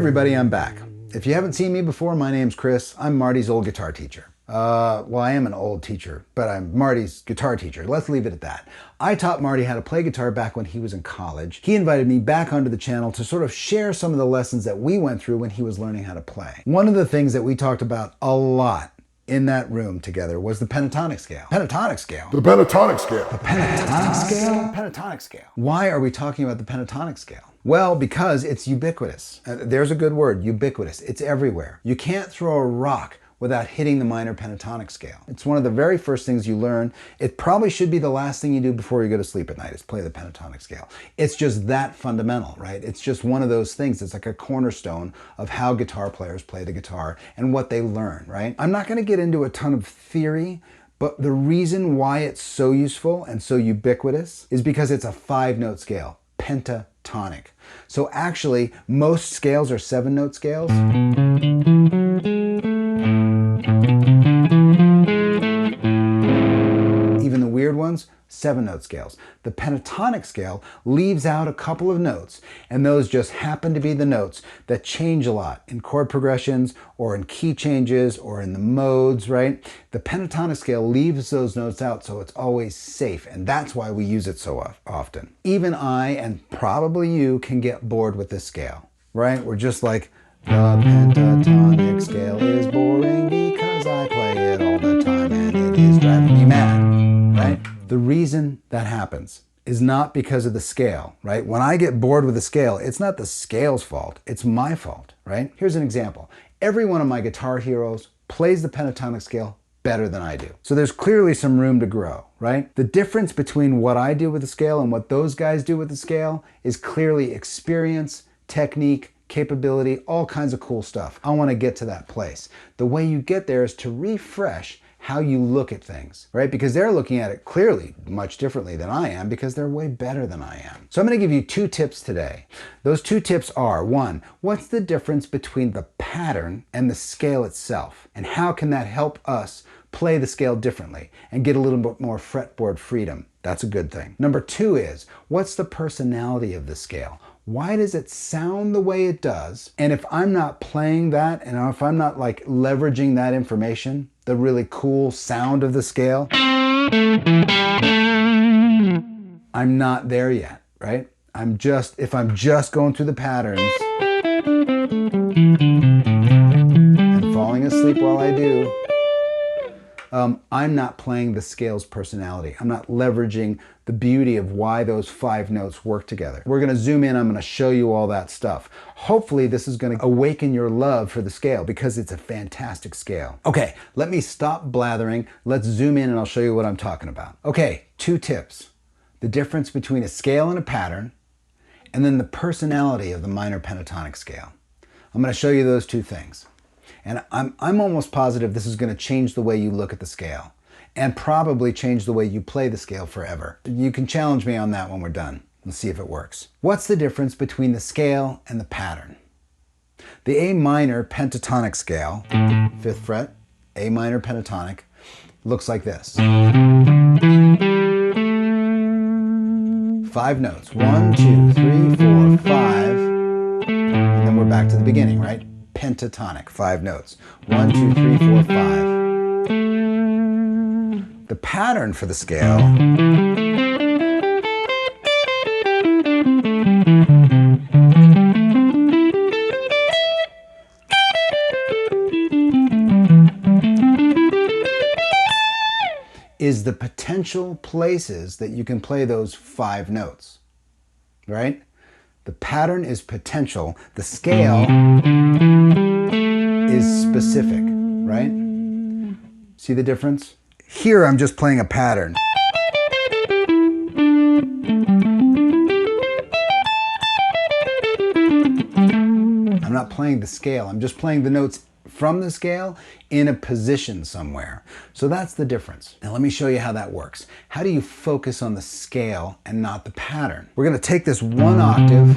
everybody, I'm back. If you haven't seen me before, my name's Chris. I'm Marty's old guitar teacher. Well, I am an old teacher, but I'm Marty's guitar teacher. Let's leave it at that. I taught Marty how to play guitar back when he was in college. He invited me back onto the channel to sort of share some of the lessons that we went through when he was learning how to play. One of the things that we talked about a lot in that room together was the pentatonic scale. Pentatonic scale. The pentatonic scale. The pentatonic scale? Pentatonic scale. Why are we talking about the pentatonic scale? Well, because it's ubiquitous. There's a good word, ubiquitous. It's everywhere. You can't throw a rock without hitting the minor pentatonic scale. It's one of the very first things you learn. It probably should be the last thing you do before you go to sleep at night is play the pentatonic scale. It's just that fundamental, right? It's just one of those things. It's like a cornerstone of how guitar players play the guitar and what they learn, right? I'm not gonna get into a ton of theory, but the reason why it's so useful and so ubiquitous is because it's a 5-note scale, pentatonic. So actually, most scales are 7-note scales. Even the weird ones, 7-note scales. The pentatonic scale leaves out a couple of notes, and those just happen to be the notes that change a lot in chord progressions or in key changes or in the modes, right? The pentatonic scale leaves those notes out, so it's always safe, and that's why we use it so often. Even I, and probably you, can get bored with this scale, right? We're just like, the pentatonic scale is boring because I play it all the time and it is driving me mad, right? The reason that happens is not because of the scale, right? When I get bored with the scale, it's not the scale's fault, it's my fault, right? Here's an example. Every one of my guitar heroes plays the pentatonic scale better than I do. So there's clearly some room to grow, right? The difference between what I do with the scale and what those guys do with the scale is clearly experience, technique, capability, all kinds of cool stuff. I want to get to that place. The way you get there is to refresh how you look at things, right? Because they're looking at it clearly much differently than I am because they're way better than I am. So I'm going to give you 2 tips today. Those 2 tips are, 1, what's the difference between the pattern and the scale itself? And how can that help us play the scale differently and get a little bit more fretboard freedom? That's a good thing. Number 2 is, what's the personality of the scale? Why does it sound the way it does? And if I'm not playing that, and if I'm not like leveraging that information, the really cool sound of the scale, I'm not there yet, right? If I'm just going through the patterns and falling asleep while I do, I'm not playing the scale's personality. I'm not leveraging the beauty of why those 5 notes work together. We're going to zoom in. I'm going to show you all that stuff. Hopefully this is going to awaken your love for the scale because it's a fantastic scale. Okay, let me stop blathering. Let's zoom in and I'll show you what I'm talking about. Okay, 2 tips. The difference between a scale and a pattern, and then the personality of the minor pentatonic scale. I'm going to show you those 2 things. And I'm almost positive this is going to change the way you look at the scale and probably change the way you play the scale forever. You can challenge me on that when we're done. Let's see if it works. What's the difference between the scale and the pattern? The A minor pentatonic scale, 5th fret, A minor pentatonic, looks like this. 5 notes, 1, 2, 3, 4, 5, and then we're back to the beginning, right? Pentatonic, 5 notes. 1, 2, 3, 4, 5. The pattern for the scale is the potential places that you can play those 5 notes, right? The pattern is potential. The scale is specific, right? See the difference? Here I'm just playing a pattern. I'm not playing the scale. I'm just playing the notes from the scale in a position somewhere. So that's the difference. Now let me show you how that works. How do you focus on the scale and not the pattern? We're going to take this 1 octave.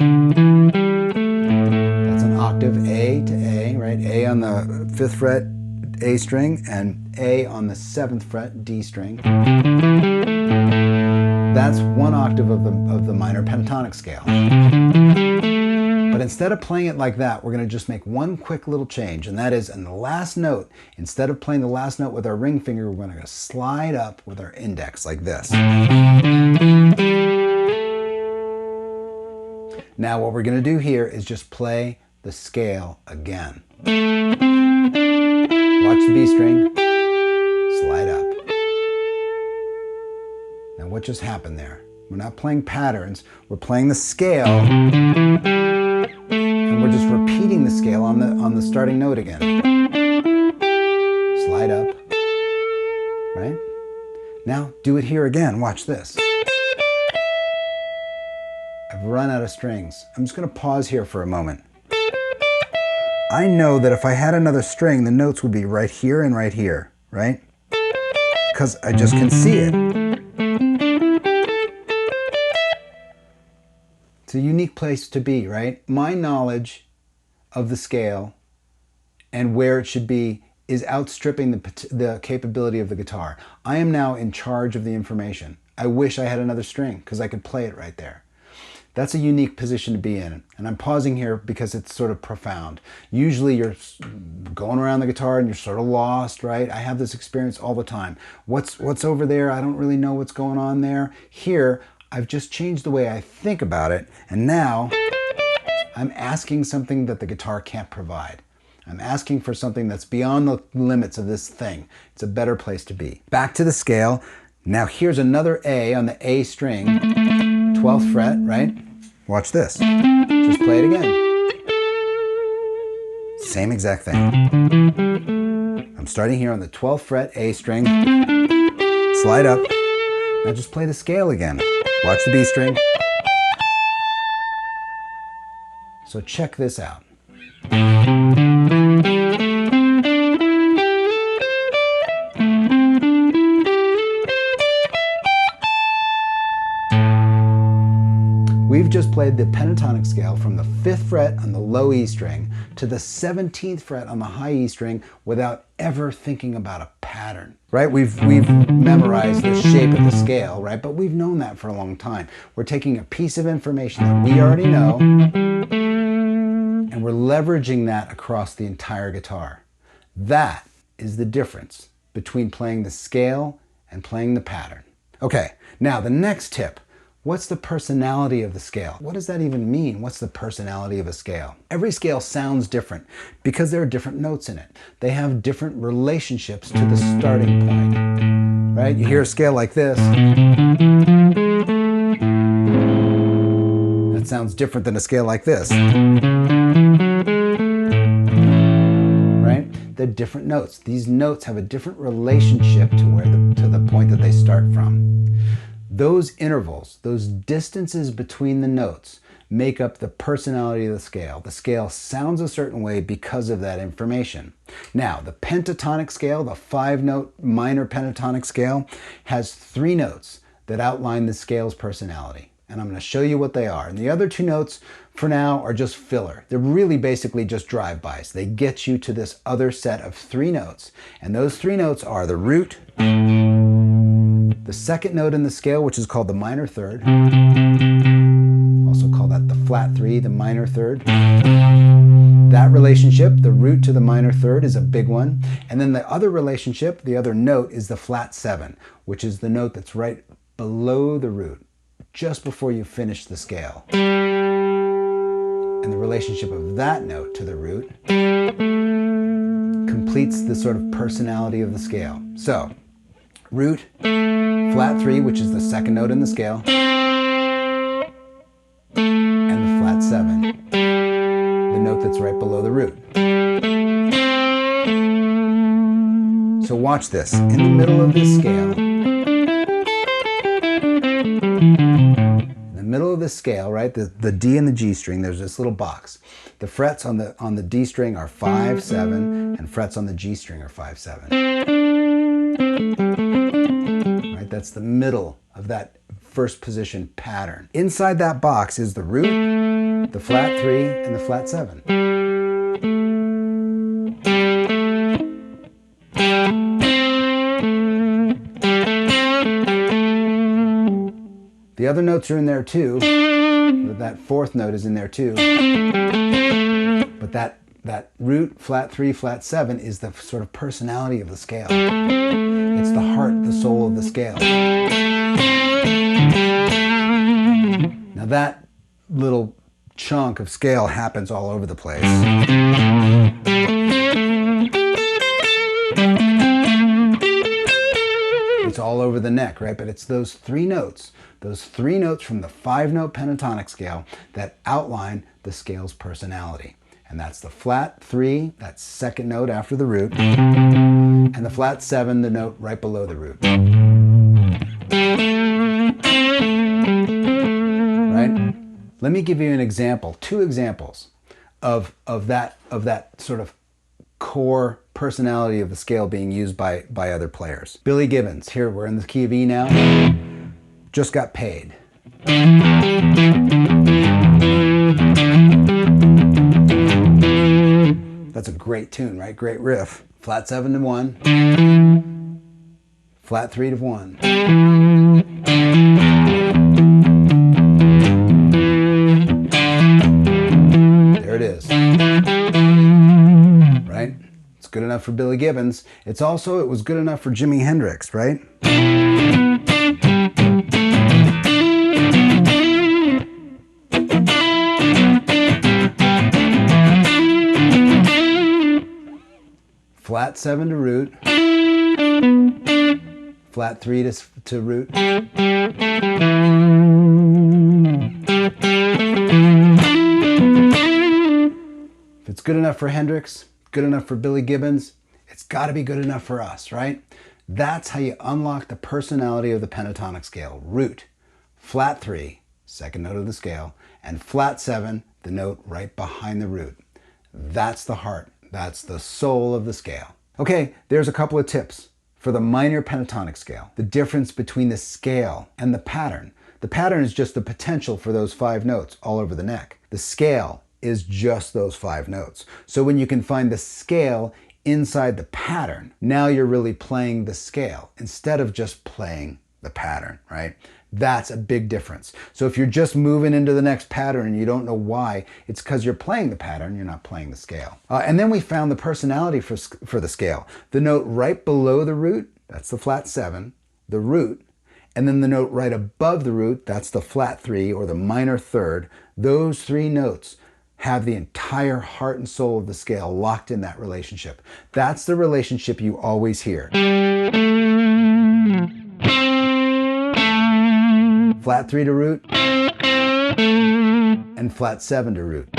That's an octave A to A, right? A on the 5th fret, A string, and A on the 7th fret, D string. That's 1 octave of the minor pentatonic scale. But instead of playing it like that, we're going to just make one quick little change, and that is in the last note, instead of playing the last note with our ring finger, we're going to slide up with our index like this. Now what we're going to do here is just play the scale again. Watch the B string, slide up. Now what just happened there? We're not playing patterns, we're playing the scale, and we're just repeating the scale on the starting note again. Slide up, right? Now do it here again, watch this. I've run out of strings. I'm just going to pause here for a moment. I know that if I had another string, the notes would be right here and right here, right? Because I just can see it. It's a unique place to be, right? My knowledge of the scale and where it should be is outstripping the capability of the guitar. I am now in charge of the information. I wish I had another string because I could play it right there. That's a unique position to be in. And I'm pausing here because it's sort of profound. Usually you're going around the guitar and you're sort of lost, right? I have this experience all the time. What's over there? I don't really know what's going on there. Here, I've just changed the way I think about it. And now I'm asking something that the guitar can't provide. I'm asking for something that's beyond the limits of this thing. It's a better place to be. Back to the scale. Now here's another A on the A string, 12th fret, right? Watch this. Just play it again. Same exact thing. I'm starting here on the 12th fret, A string, slide up. Now just play the scale again. Watch the B string. So check this out. We've just played the pentatonic scale from the 5th fret on the low E string to the 17th fret on the high E string without ever thinking about a pattern, right? We've memorized the shape of the scale, right? But we've known that for a long time. We're taking a piece of information that we already know and we're leveraging that across the entire guitar. That is the difference between playing the scale and playing the pattern. Okay, now the next tip. What's the personality of the scale? What does that even mean? What's the personality of a scale? Every scale sounds different because there are different notes in it. They have different relationships to the starting point, right? You hear a scale like this. That sounds different than a scale like this, right? They're different notes. These notes have a different relationship to the point that they start from. Those intervals, those distances between the notes make up the personality of the scale. The scale sounds a certain way because of that information. Now, the pentatonic scale, the 5-note minor pentatonic scale, has 3 notes that outline the scale's personality. And I'm going to show you what they are. And the other 2 notes, for now, are just filler. They're really basically just drive-bys. They get you to this other set of 3 notes. And those 3 notes are the root, the 2nd note in the scale, which is called the minor third, also call that the flat 3, the minor third. That relationship, the root to the minor third, is a big one. And then the other relationship, the other note, is the flat 7, which is the note that's right below the root, just before you finish the scale. And the relationship of that note to the root completes the sort of personality of the scale. So, root, flat 3, which is the 2nd note in the scale, and the flat 7, the note that's right below the root. So watch this. In the middle of this scale, right, the D and the G string, there's this little box. The frets on the D string are 5, 7, and frets on the G string are 5, 7. Right, that's the middle of that first position pattern. Inside that box is the root, the flat 3, and the flat 7. The other notes are in there too. That fourth note is in there too. But that root, flat 3, flat 7 is the sort of personality of the scale. It's the heart, the soul of the scale. Now that little chunk of scale happens all over the place. It's all over the neck, right? But it's those three notes from the 5-note pentatonic scale that outline the scale's personality. And that's the flat 3, that second note after the root, and the flat 7, the note right below the root. Right? Let me give you an example, 2 examples of that sort of core personality of the scale being used by other players. Billy Gibbons, here we're in the key of E now, just got paid. That's a great tune, right? Great riff. Flat 7 to 1, flat 3 to 1. There it is. Right? It's good enough for Billy Gibbons. It was good enough for Jimi Hendrix, right? Flat 7 to root, flat 3 to root. If it's good enough for Hendrix, good enough for Billy Gibbons, it's got to be good enough for us, right? That's how you unlock the personality of the pentatonic scale. Root, flat 3, second note of the scale, and flat 7, the note right behind the root. That's the heart. That's the soul of the scale. Okay, there's a couple of tips for the minor pentatonic scale. The difference between the scale and the pattern. The pattern is just the potential for those 5 notes all over the neck. The scale is just those 5 notes. So when you can find the scale inside the pattern, now you're really playing the scale instead of just playing the pattern, right? That's a big difference. So if you're just moving into the next pattern and you don't know why, it's because you're playing the pattern, you're not playing the scale. And then we found the personality for the scale. The note right below the root, that's the flat 7, the root, and then the note right above the root, that's the flat 3 or the minor third. Those 3 notes have the entire heart and soul of the scale locked in that relationship. That's the relationship you always hear. Flat 3 to root, and flat 7 to root.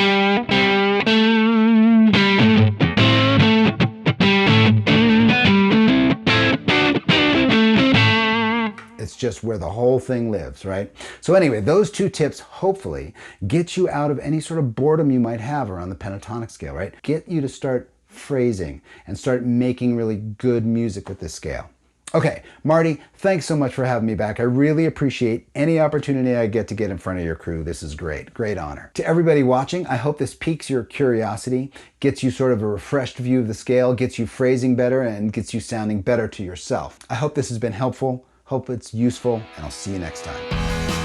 It's just where the whole thing lives, right? So anyway, those 2 tips hopefully get you out of any sort of boredom you might have around the pentatonic scale, right? Get you to start phrasing and start making really good music with this scale. Okay, Marty, thanks so much for having me back. I really appreciate any opportunity I get to get in front of your crew. This is great, great honor. To everybody watching, I hope this piques your curiosity, gets you sort of a refreshed view of the scale, gets you phrasing better, and gets you sounding better to yourself. I hope this has been helpful, hope it's useful, and I'll see you next time.